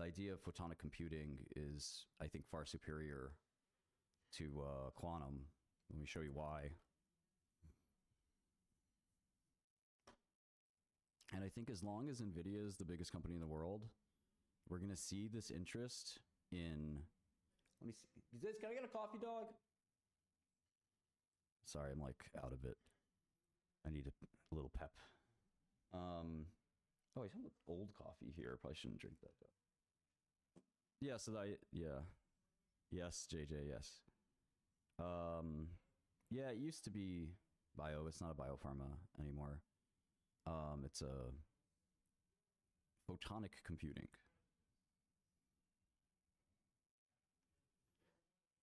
idea of photonic computing is, I think, far superior to quantum. Let me show you why. And I think as long as NVIDIA is the biggest company in the world, we're going to see this interest in... Let me see. Can I get a coffee, dog? Sorry, I'm like out of it. I need a little pep. Oh, I have old coffee here. Probably shouldn't drink that. Yeah, so yeah. Yes, JJ, yes. Yeah, it used to be bio. It's not a biopharma anymore. It's a photonic computing.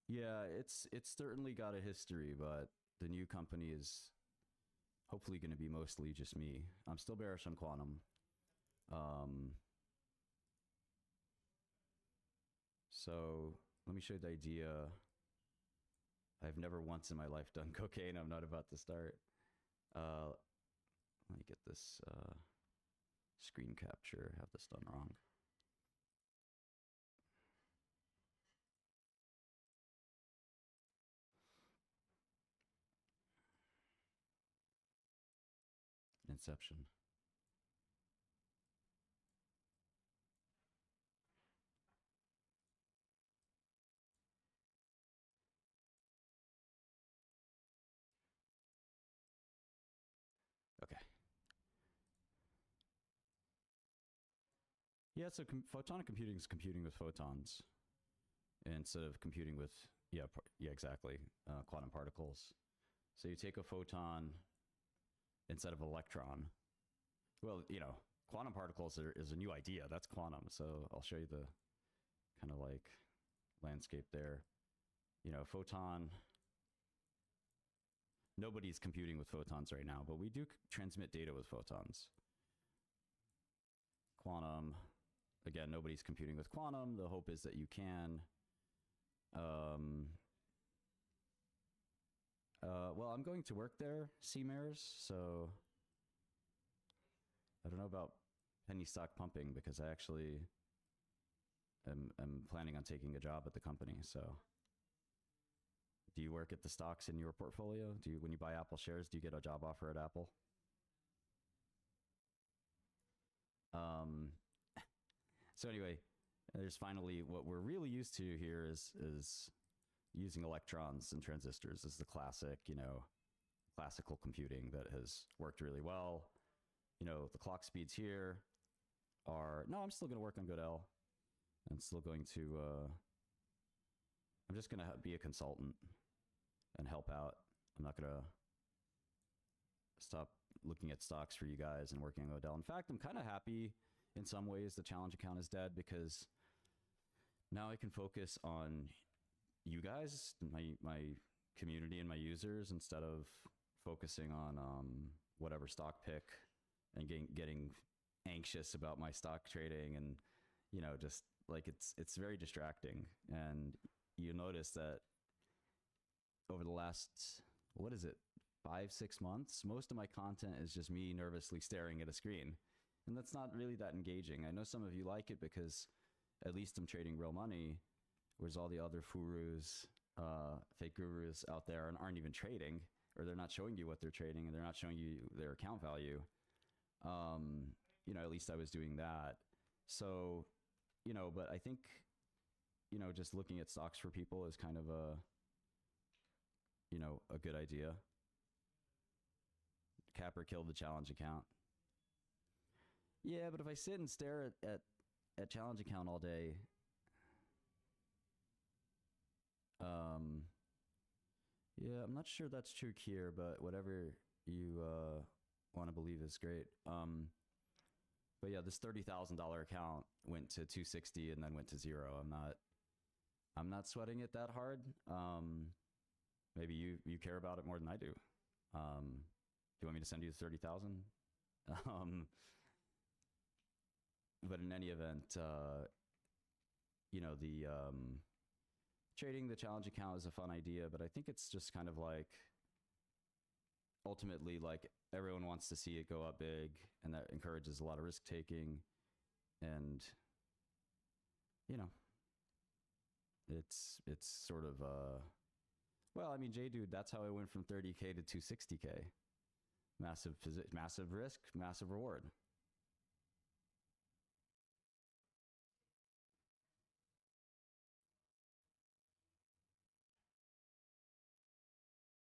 Yeah, it's certainly got a history, but the new company is hopefully going to be mostly just me. I'm still bearish on quantum. So let me show you the idea. I've never once in my life done cocaine. I'm not about to start. Let me get this screen capture. Have this done wrong. Inception. Okay. Yeah, so photonic computing is computing with photons instead of computing with, yeah, exactly, quantum particles. So you take a photon instead of electron. Well, you know, quantum particles is a new idea. That's quantum. So I'll show you the kind of like landscape there. You know, photon. Nobody's computing with photons right now, but we do transmit data with photons. Quantum. Again, nobody's computing with quantum. The hope is that you can. Well, I'm going to work there, CMARS, so I don't know about penny stock pumping because I actually am planning on taking a job at the company. So do you work at the stocks in your portfolio? Do you, when you buy Apple shares, do you get a job offer at Apple? So anyway, there's finally what we're really used to here is using electrons and transistors is the classic, you know, classical computing that has worked really well. You know, the clock speeds here are, no, I'm still going to work on Godel. I'm still going to, I'm just going to be a consultant and help out. I'm not going to stop looking at stocks for you guys and working on Godel. In fact, I'm kind of happy in some ways the challenge account is dead because now I can focus on you guys, my community and my users instead of focusing on whatever stock pick and getting anxious about my stock trading and, you know, just like it's very distracting. And you notice that over the last, what is it, 5-6 months, most of my content is just me nervously staring at a screen. And that's not really that engaging. I know some of you like it because at least I'm trading real money, whereas all the other furus, fake gurus out there aren't even trading, or they're not showing you what they're trading, and they're not showing you their account value. You know, at least I was doing that. So, you know, but I think, you know, just looking at stocks for people is kind of a, you know, a good idea. Capper killed the challenge account. Yeah, but if I sit and stare at challenge account all day, yeah, I'm not sure that's true here, but whatever you want to believe is great. But yeah, this $30,000 account went to 260 and then went to zero. I'm not sweating it that hard. Maybe you care about it more than I do. Do you want me to send you the 30,000? But in any event, you know, the trading the challenge account is a fun idea, but I think it's just kind of like ultimately like everyone wants to see it go up big, and that encourages a lot of risk taking. And you know, it's sort of well, I mean, J dude, that's how I went from 30K to 260K. Massive risk, massive reward.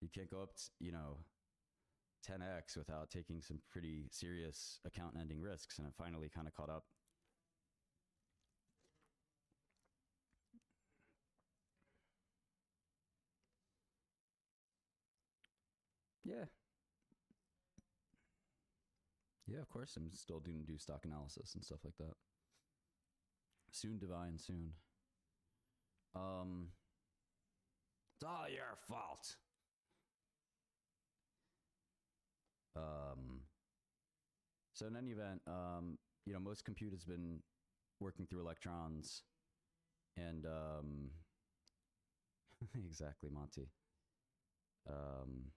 You can't go up, 10x without taking some pretty serious account ending risks, and it finally kind of caught up. Yeah, yeah, of course. I'm still doing do stock analysis and stuff like that. Soon, divine, soon. It's all your fault. Um, so in any event, most compute has been working through electrons, and exactly, Monty. Um,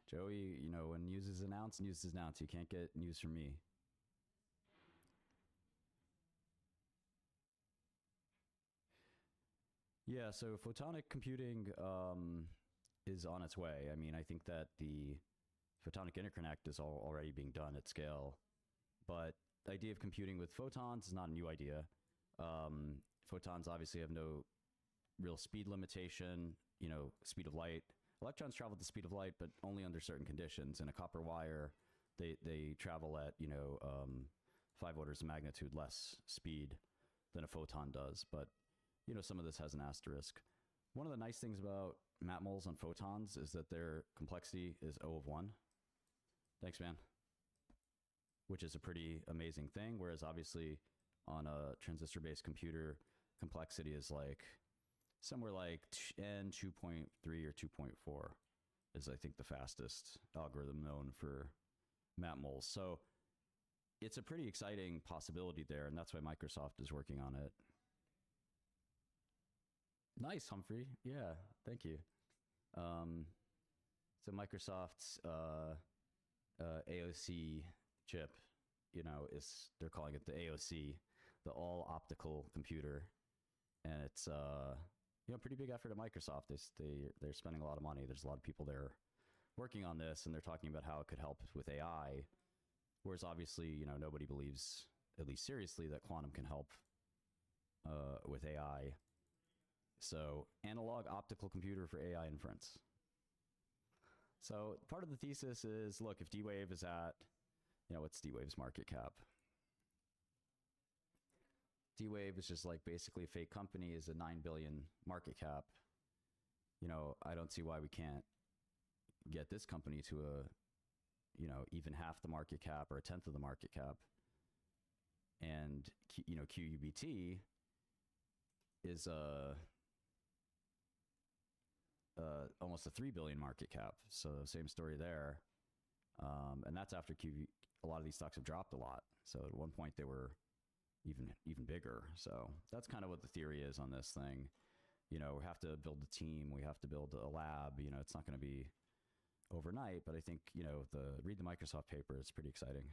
Joey, when news is announced, news is announced. You can't get news from me. Yeah, so photonic computing is on its way. I mean, I think that the photonic interconnect is already being done at scale, but the idea of computing with photons is not a new idea. Photons obviously have no real speed limitation, speed of light. Electrons travel at the speed of light, but only under certain conditions. In a copper wire, they travel at 5 orders of magnitude less speed than a photon does. But some of this has an asterisk. One of the nice things about matmoles on photons is that their complexity is O of 1. Thanks, man. Which is a pretty amazing thing. Whereas obviously on a transistor-based computer, complexity is like somewhere like N 2.3 or 2.4 is, I think, the fastest algorithm known for matmoles. So it's a pretty exciting possibility there, and that's why Microsoft is working on it. Nice, Humphrey. Yeah, thank you. So Microsoft's AOC chip, is they're calling it the AOC, the all optical computer, and it's pretty big effort at Microsoft. They're spending a lot of money. There's a lot of people there working on this, and they're talking about how it could help with AI. Whereas obviously, nobody believes, at least seriously, that quantum can help with AI. So analog optical computer for AI inference. So part of the thesis is, look, if D-Wave is at, what's D-Wave's market cap? D-Wave is just like basically a fake company, is a 9 billion market cap. I don't see why we can't get this company to even half the market cap or a tenth of the market cap. And, QUBT is almost a 3 billion market cap. So same story there. And that's after a lot of these stocks have dropped a lot. So at one point they were even bigger. So that's kind of what the theory is on this thing. We have to build a team. We have to build a lab. It's not going to be overnight, but I think, read the Microsoft paper. It's pretty exciting.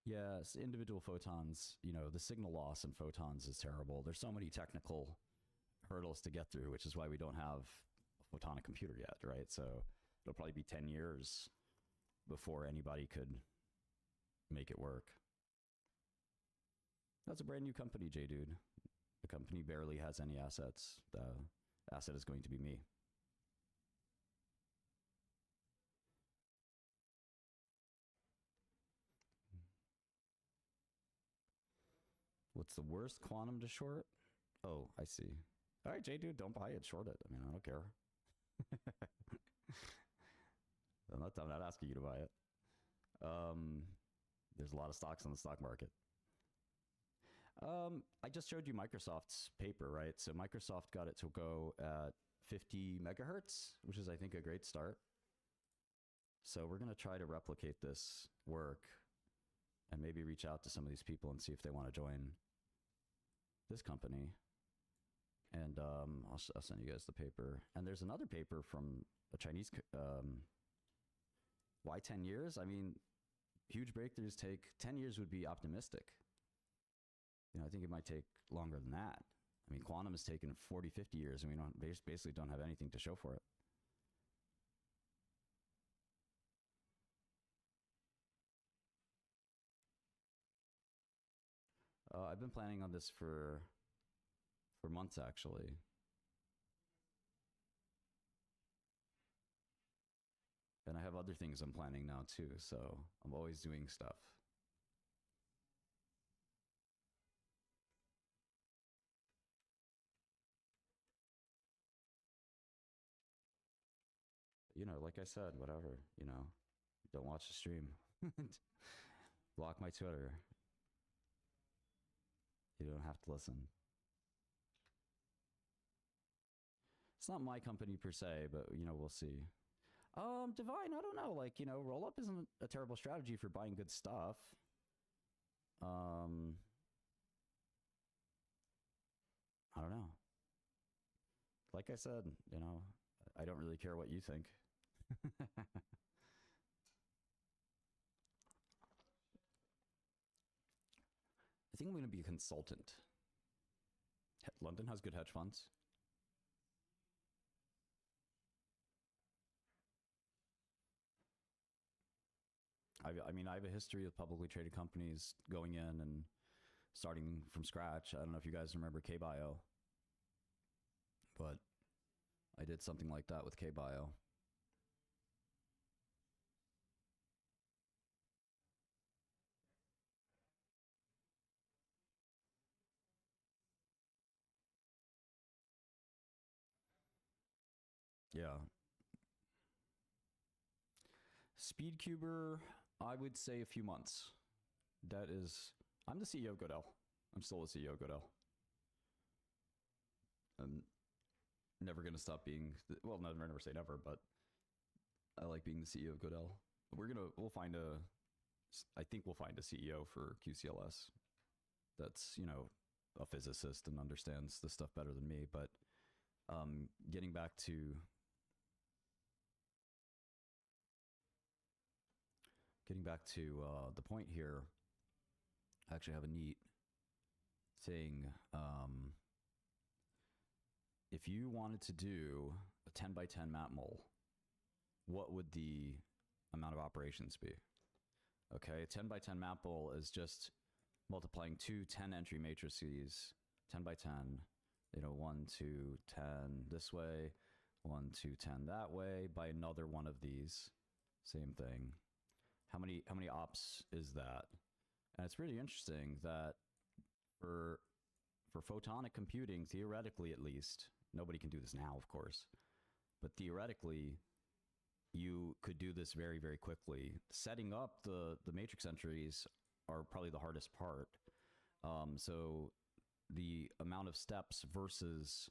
Yes, individual photons, the signal loss in photons is terrible. There's so many technical hurdles to get through, which is why we don't have a photonic computer yet, right? So it'll probably be 10 years before anybody could make it work. That's a brand new company, J-Dude. The company barely has any assets. The asset is going to be me. What's the worst quantum to short? Oh, I see. All right, J-Dude, don't buy it, short it. I mean, I don't care. I'm not asking you to buy it. There's a lot of stocks on the stock market. I just showed you Microsoft's paper, right? So Microsoft got it to go at 50 megahertz, which is, I think, a great start. So we're going to try to replicate this work and maybe reach out to some of these people and see if they want to join this company. And I'll send you guys the paper. And there's another paper from a Chinese. Why 10 years? I mean, huge breakthroughs take 10 years would be optimistic. I think it might take longer than that. I mean, quantum has taken 40, 50 years, and we basically don't have anything to show for it. I've been planning on this for months, actually. And I have other things I'm planning now too, so I'm always doing stuff. Like I said, whatever, don't watch the stream. Block my Twitter. You don't have to listen. It's not my company per se, but we'll see. Divine, I don't know. Like, roll up isn't a terrible strategy for buying good stuff. I don't know. Like I said, I don't really care what you think. I think I'm going to be a consultant. London has good hedge funds. I mean, I have a history of publicly traded companies going in and starting from scratch. I don't know if you guys remember KBio, but I did something like that with KBio. Yeah. Speedcuber, I would say a few months. I'm the CEO of Godel. I'm still the CEO of Godel. I'm never going to stop being, never say never, but I like being the CEO of Godel. I think we'll find a CEO for QCLS that's, a physicist and understands this stuff better than me. But getting back to the point here, I actually have a neat thing. If you wanted to do a 10 by 10 map mole, what would the amount of operations be? Okay, a 10 by 10 map mole is just multiplying two 10 entry matrices, 10 by 10, 1, 2, 10 this way, 1, 2, 10 that way, by another one of these. Same thing. How many ops is that? And it's really interesting that for photonic computing, theoretically at least, nobody can do this now, of course, but theoretically, you could do this very, very quickly. Setting up the matrix entries are probably the hardest part. So the amount of steps versus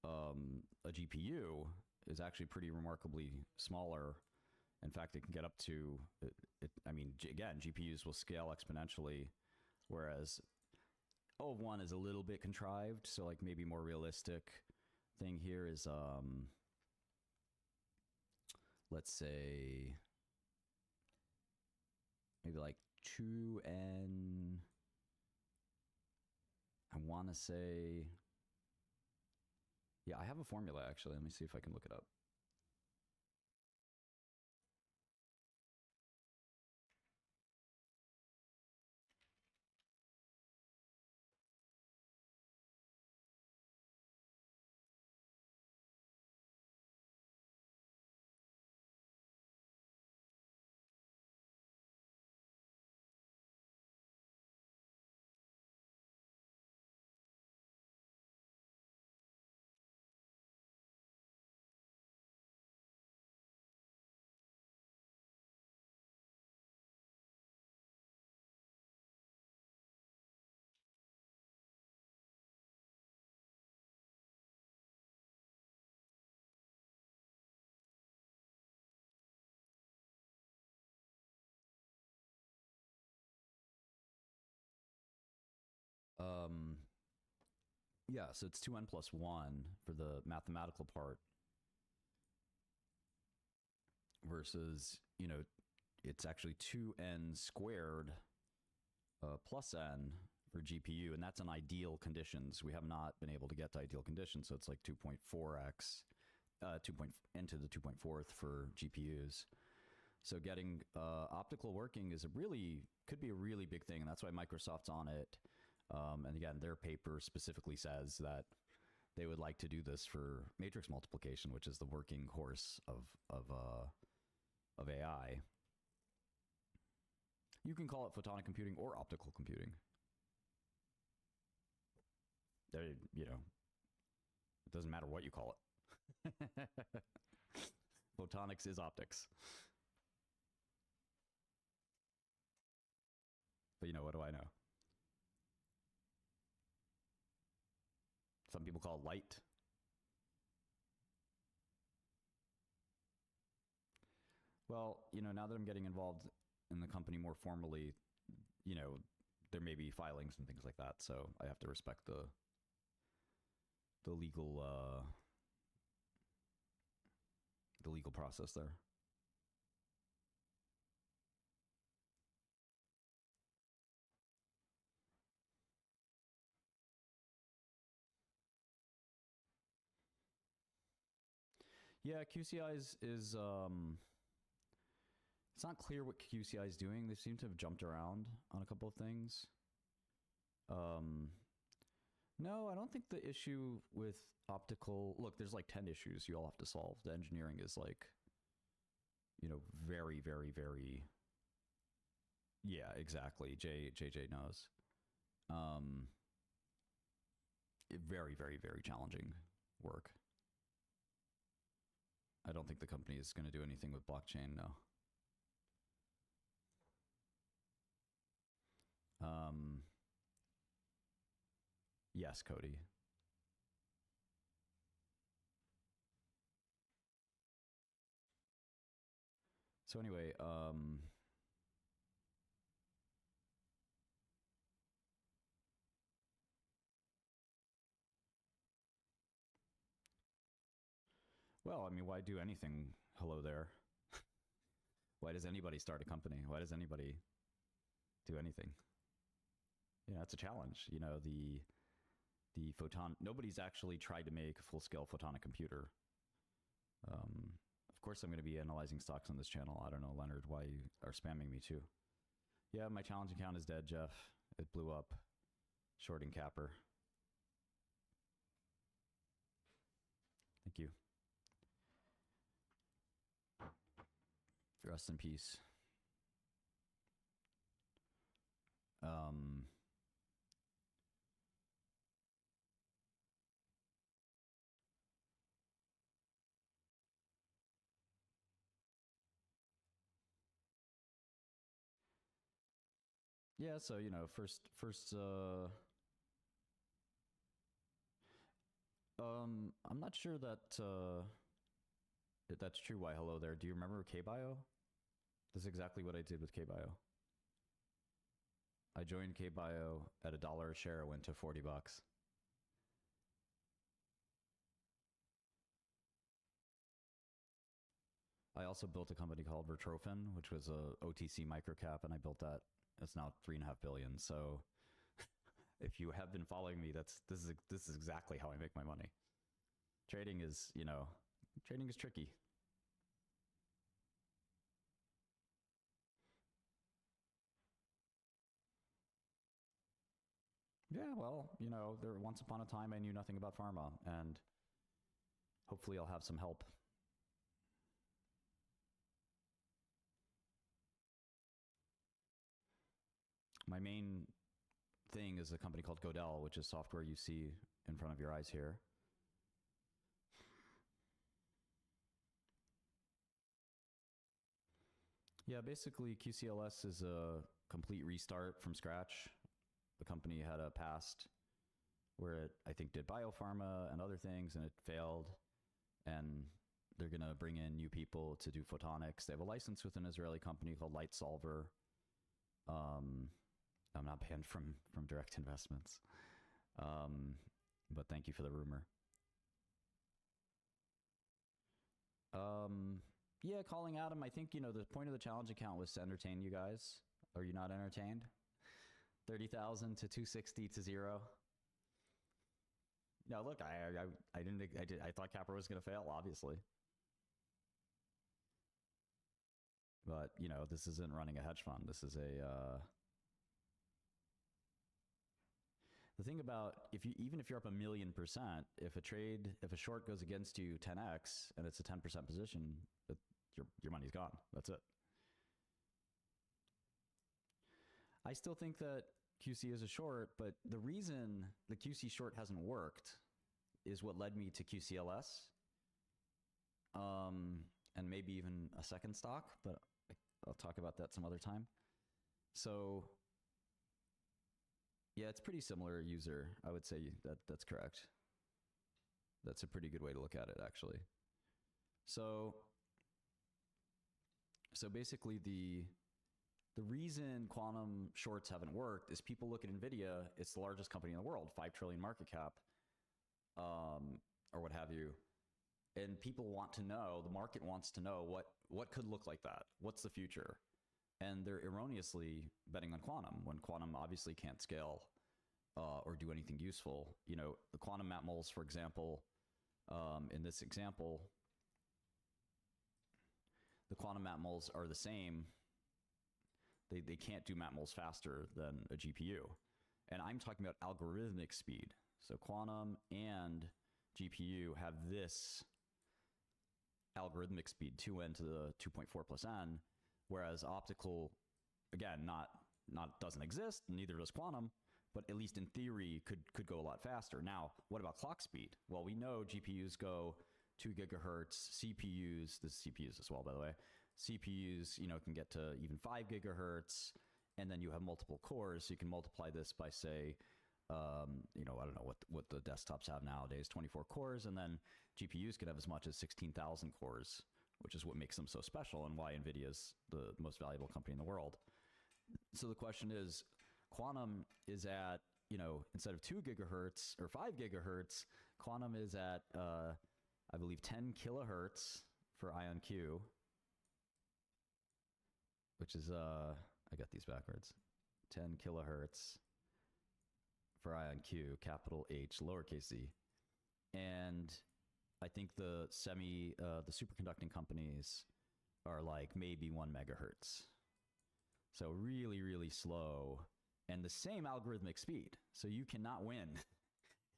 a GPU is actually pretty remarkably smaller. In fact, it can get up to, again, GPUs will scale exponentially, whereas O of 1 is a little bit contrived. So like maybe more realistic thing here is, let's say, maybe like 2n, I want to say, yeah, I have a formula actually. Let me see if I can look it up. Yeah, so it's 2n plus 1 for the mathematical part versus, it's actually 2n squared plus n for GPU, and that's in ideal conditions. We have not been able to get to ideal conditions, so it's like 2.4x, n to the 2.4th for GPUs. So getting optical working could be a really big thing, and that's why Microsoft's on it. And again, their paper specifically says that they would like to do this for matrix multiplication, which is the working horse of AI. You can call it photonic computing or optical computing. It doesn't matter what you call it. Photonics is optics. But what do I know? Some people call it light. Well, now that I'm getting involved in the company more formally, there may be filings and things like that, so I have to respect the legal process there. Yeah, QCI is it's not clear what QCI is doing. They seem to have jumped around on a couple of things. No, I don't think the issue with optical... Look, there's like 10 issues you all have to solve. The engineering is like, very, very, very... Yeah, exactly. JJ knows. Very, very, very challenging work. I don't think the company is going to do anything with blockchain, no. Yes, Cody. So anyway, well, I mean, why do anything? Hello there. Why does anybody start a company? Why does anybody do anything? It's a challenge. The photon... Nobody's actually tried to make a full-scale photonic computer. Of course, I'm going to be analyzing stocks on this channel. I don't know, Leonard, why you are spamming me too. Yeah, my challenge account is dead, Jeff. It blew up. Shorting Capper. Thank you. Rest in peace. Yeah, so first I'm not sure that that's true. Why hello there. Do you remember KBio? This is exactly what I did with KBio. I joined KBio at $1 a share, went to $40. I also built a company called Vertrofin, which was a OTC microcap, and I built that. It's now $3.5 billion. So if you have been following me, this is exactly how I make my money. Trading is tricky. Yeah, well, there once upon a time I knew nothing about pharma, and hopefully I'll have some help. My main thing is a company called Godel, which is software you see in front of your eyes here. Yeah, basically QCLS is a complete restart from scratch. The company had a past where it, I think, did biopharma and other things, and it failed. And they're going to bring in new people to do photonics. They have a license with an Israeli company called Light Solver. I'm not banned from direct investments. But thank you for the rumor. Yeah, calling Adam. I think, the point of the challenge account was to entertain you guys. Are you not entertained? 30,000 to 260 to 0. No, look, I thought Capra was going to fail, obviously. But, this isn't running a hedge fund. This is the thing about, even if you're up 1,000,000%, if a short goes against you 10x and it's a 10% position, your money's gone. That's it. I still think that QC is a short, but the reason the QC short hasn't worked is what led me to QCLS, and maybe even a second stock, but I'll talk about that some other time. So yeah, it's pretty similar user. I would say that's correct. That's a pretty good way to look at it, actually. So basically the reason quantum shorts haven't worked is people look at NVIDIA, it's the largest company in the world, 5 trillion market cap, or what have you. And people want to know, the market wants to know what could look like that. What's the future? And they're erroneously betting on quantum when quantum obviously can't scale or do anything useful. The quantum map moles, for example, in this example, the quantum map moles are the same. They can't do map moles faster than a GPU. And I'm talking about algorithmic speed. So quantum and GPU have this algorithmic speed, 2n to the 2.4 plus n, whereas optical, again, not doesn't exist, neither does quantum, but at least in theory could go a lot faster. Now, what about clock speed? Well, we know GPUs go 2 gigahertz, CPUs, this is CPUs as well, by the way, CPUs, can get to even 5 gigahertz, and then you have multiple cores, so you can multiply this by, say, I don't know what the desktops have nowadays, 24 cores, and then GPUs can have as much as 16,000 cores, which is what makes them so special and why NVIDIA is the most valuable company in the world. So the question is, quantum is at, instead of 2 gigahertz or 5 gigahertz, quantum is at, I believe, 10 kilohertz for IonQ, which is, I got these backwards, 10 kilohertz for IonQ, capital H, lowercase z. And I think the superconducting companies are like maybe 1 megahertz. So really, really slow and the same algorithmic speed. So you cannot win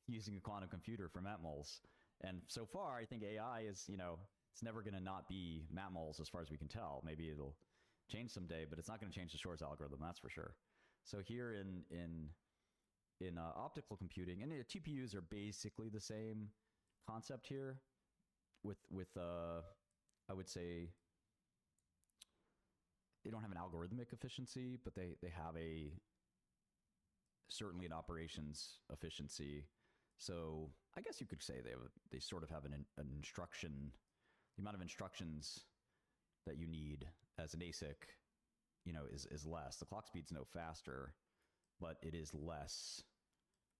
using a quantum computer for map moles. And so far, I think AI is, it's never going to not be map moles as far as we can tell. Maybe it'll change someday, but it's not going to change the shorts algorithm, that's for sure. So here in optical computing, and TPUs are basically the same concept here with I would say they don't have an algorithmic efficiency, but they have certainly an operations efficiency. So I guess you could say they sort of have an instruction, the amount of instructions that you need as an ASIC, is less. The clock speed's no faster, but it is less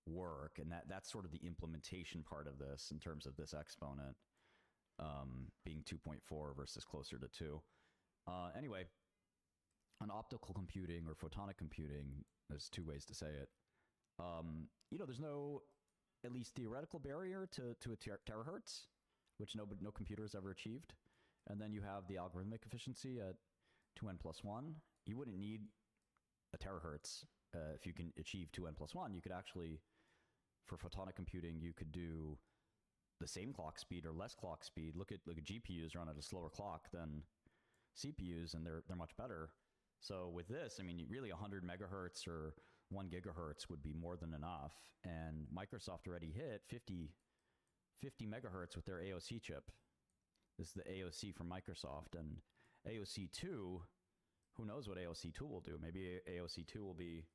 work, and that's sort of the implementation part of this in terms of this exponent being 2.4 versus closer to 2. Anyway, on optical computing or photonic computing, there's 2 ways to say it. There's no, at least theoretical barrier to a terahertz, which no computer has ever achieved. And then you have the algorithmic efficiency at 2n plus 1. You wouldn't need a terahertz if you can achieve 2n plus 1. You could actually, for photonic computing, you could do the same clock speed or less clock speed. Look at GPUs run at a slower clock than CPUs, and they're much better. So with this, really 100 megahertz or 1 gigahertz would be more than enough. And Microsoft already hit 50 megahertz with their AOC chip. This is the AOC from Microsoft, and AOC 2, who knows what AOC 2 will do? Maybe AOC 2 will be,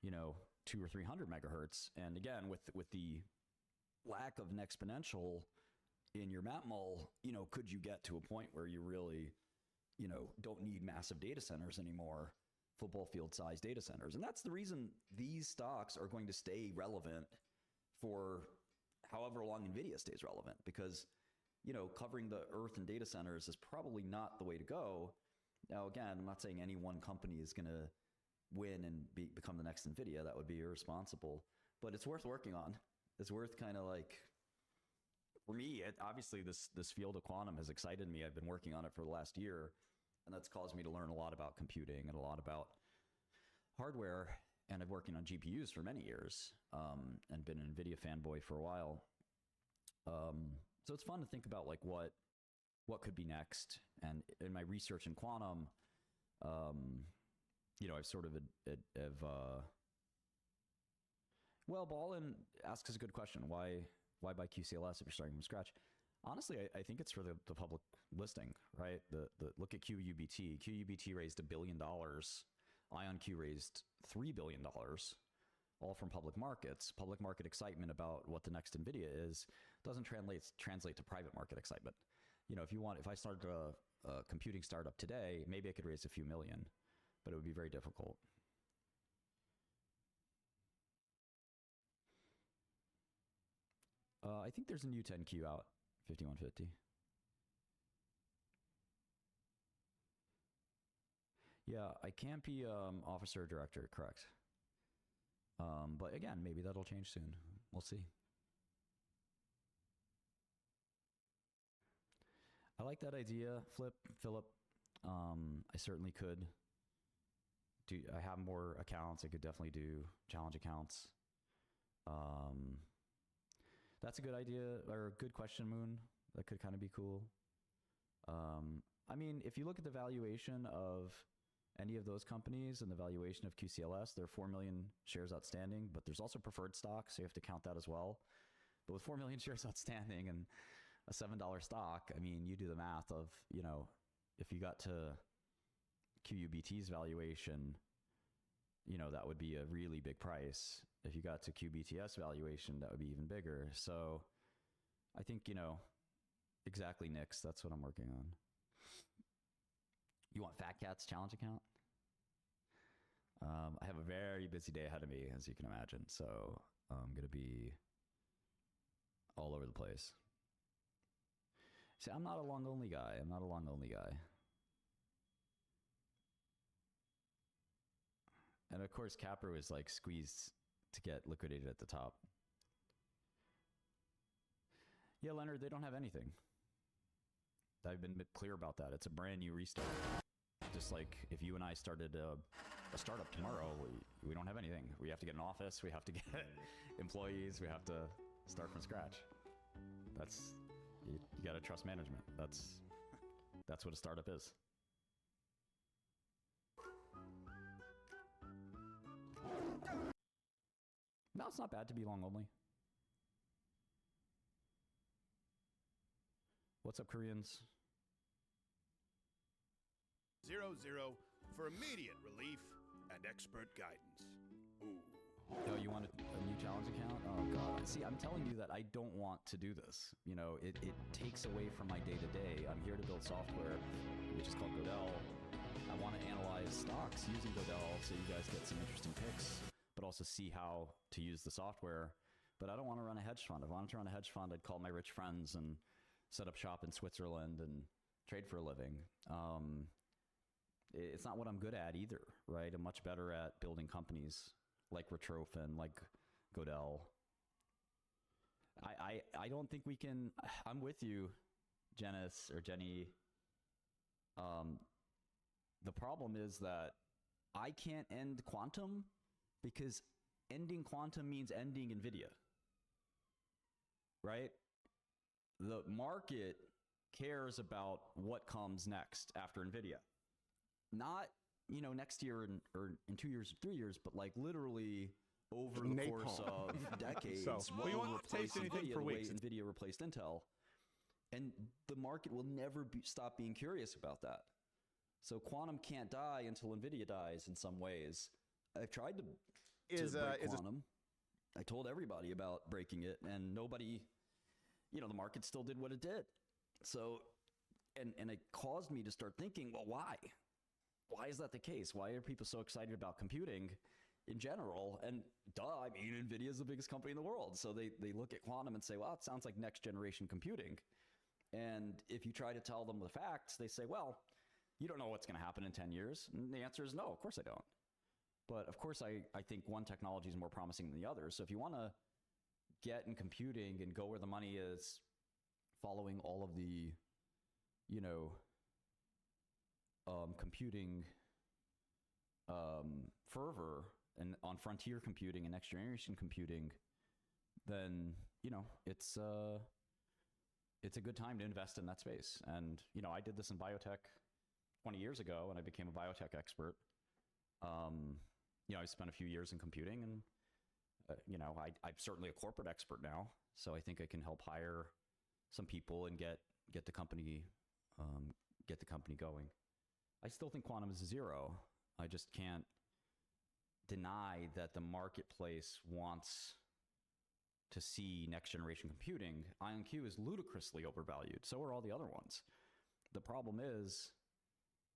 200 or 300 megahertz. And again, with the lack of an exponential in your map mole, could you get to a point where you really, don't need massive data centers anymore, football field size data centers? And that's the reason these stocks are going to stay relevant for however long NVIDIA stays relevant, because, you know, covering the earth and data centers is probably not the way to go. Now, again, I'm not saying any one company is going to win and become the next NVIDIA. That would be irresponsible, but it's worth working on. It's worth kind of like, for me, obviously this field of quantum has excited me. I've been working on it for the last year, and that's caused me to learn a lot about computing and a lot about hardware. And I've been working on GPUs for many years, and been an NVIDIA fanboy for a while. So it's fun to think about like what could be next. And in my research in quantum, you know, I've sort of well, Ballin asks us a good question. Why buy QCLS if you're starting from scratch? Honestly, I think it's for the public listing, right? Look at QUBT. QUBT raised $1 billion. IonQ raised $3 billion, all from public markets. Public market excitement about what the next NVIDIA is doesn't translate to private market excitement. You know, if I started a computing startup today, maybe I could raise a few million, but it would be very difficult. I think there's a new 10Q out, 5150. Yeah, I can't be officer or director, correct. But again, maybe that'll change soon. We'll see. I like that idea, Philip. I certainly could do. I have more accounts. I could definitely do challenge accounts. That's a good idea, or a good question, Moon. That could kind of be cool. I mean, if you look at the valuation of any of those companies and the valuation of QCLS, there are 4 million shares outstanding, but there's also preferred stock, so you have to count that as well. But with 4 million shares outstanding and a $7 stock, I mean, you do the math of, you know, if you got to QUBT's valuation, you know, that would be a really big price. If you got to QBTS valuation, that would be even bigger. So I think, you know, exactly, Nix, that's what I'm working on. You want Fat Cat's challenge account? I have a very busy day ahead of me, as you can imagine. So I'm going to be all over the place. See, I'm not a long only guy. I'm not a long only guy. And of course, Capper was like squeezed to get liquidated at the top. Yeah, Leonard, they don't have anything. I've been clear about that. It's a brand new restart. Just like if you and I started a startup tomorrow, we don't have anything. We have to get an office. We have to get employees. We have to start from scratch. That's, you got to trust management. That's what a startup is. No, it's not bad to be long only. What's up, Koreans? 00 for immediate relief and expert guidance. Ooh. Oh, you want a new challenge account? Oh, God. See, I'm telling you that I don't want to do this. You know, it takes away from my day-to-day. I'm here to build software, which is called Godel. I want to analyze stocks using Godel so you guys get some interesting picks, but also see how to use the software. But I don't want to run a hedge fund. If I wanted to run a hedge fund, I'd call my rich friends and set up shop in Switzerland and trade for a living. It's not what I'm good at either, right? I'm much better at building companies like Retrophin, like Godel. I don't think we can. I'm with you, Jenny. The problem is that I can't end quantum because ending quantum means ending NVIDIA, right? The market cares about what comes next after NVIDIA. Not, you know, next year or in 2 years, 3 years, but like literally over the course of decades. So, well, you won't taste anything NVIDIA, for the way weeks. NVIDIA replaced Intel. And the market will never stop being curious about that. So quantum can't die until NVIDIA dies in some ways. I've tried to break quantum. I told everybody about breaking it, and nobody, you know, the market still did what it did. So, and it caused me to start thinking, well, why? Why is that the case? Why are people so excited about computing? in general. And duh, I mean, NVIDIA is the biggest company in the world. So they look at quantum and say, well, it sounds like next generation computing. And if you try to tell them the facts, they say, well, you don't know what's going to happen in 10 years. And the answer is no, of course I don't. But of course, I think one technology is more promising than the other. So if you want to get in computing and go where the money is, following all of the, computing fervor and on frontier computing and next generation computing, then, it's a good time to invest in that space. And, I did this in biotech 20 years ago, and I became a biotech expert. I spent a few years in computing, and I'm certainly a corporate expert now. So I think I can help hire some people and get the company going. I still think quantum is zero. I just can't deny that the marketplace wants to see next generation computing. IonQ is ludicrously overvalued. So are all the other ones. The problem is,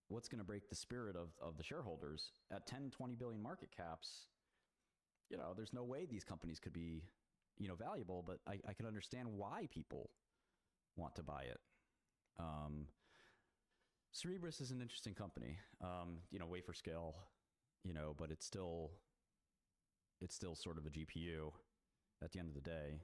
what's going to break the spirit of the shareholders at 10, 20 billion market caps? There's no way these companies could be, valuable, but I can understand why people want to buy it. Cerebras is an interesting company, wafer scale, but it's still sort of a GPU at the end of the day.